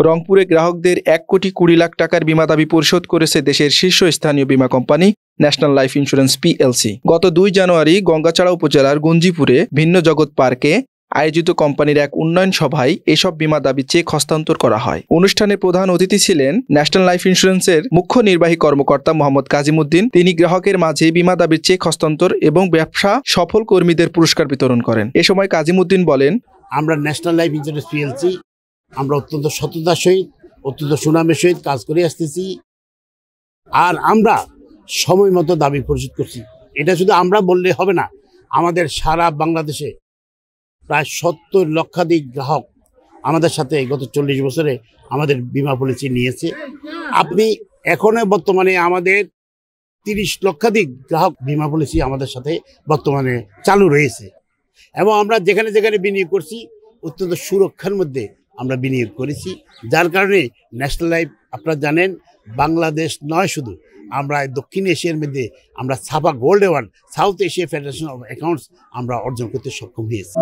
রংপুরে গ্রাহকদের 1,20,00,000 টাকার বীমা দাবি পরিশোধ করেছে দেশের শীর্ষস্থানীয় বীমা company national life insurance PLC. গত 2 জানুয়ারি গঙ্গাচড়া উপজেলার গঞ্জিপুরে ভিন্ন জগৎ পার্কে আয়োজিত কোম্পানির এক উন্নয়ন সভায় এসব বীমা দাবি চেক হস্তান্তর করা হয়। অনুষ্ঠানে প্রধান অতিথি ছিলেন ন্যাশনাল লাইফ ইন্স্যুরেন্সের মুখ্য নির্বাহী কর্মকর্তা মোহাম্মদ কাজিমউদ্দিন। তিনি গ্রাহকের মাঝে বীমা দাবির চেক হস্তান্তর এবং ব্যবসা সফল কর্মীদের পুরস্কার বিতরণ করেন। এ সময় কাজিমউদ্দিন বলেন, আমরা ন্যাশনাল লাইফ ইন্স্যুরেন্স পিএলসি আমরা অত্যন্ত সততার সহিত অত্যন্ত সুনামের সহিত কাজ করে আসতেছি, আর আমরা সময় মতো দাবি পরিশোধ করছি। এটা শুধু আমরা বললে হবে না, আমাদের সারা বাংলাদেশে প্রায় 70 লক্ষাধিক গ্রাহক আমাদের সাথে গত 40 বছরে আমাদের বীমা পলিসি নিয়েছে। আপনি এখনো বর্তমানে আমাদের 30 লক্ষাধিক গ্রাহক বীমা পলিসি আমাদের সাথে বর্তমানে চালু রয়েছে, এবং আমরা যেখানে যেখানে বিনিয়োগ করছি অত্যন্ত সুরক্ষার মধ্যে আমরা বিনিয়োগ করেছি, যার কারণে ন্যাশনাল লাইফ আপনারা জানেন বাংলাদেশ নয় শুধু, আমরা দক্ষিণ এশিয়ার মধ্যে আমরা ছাপা gold award south Asia federation of accounts আমরা অর্জন করতে সক্ষম হয়েছি।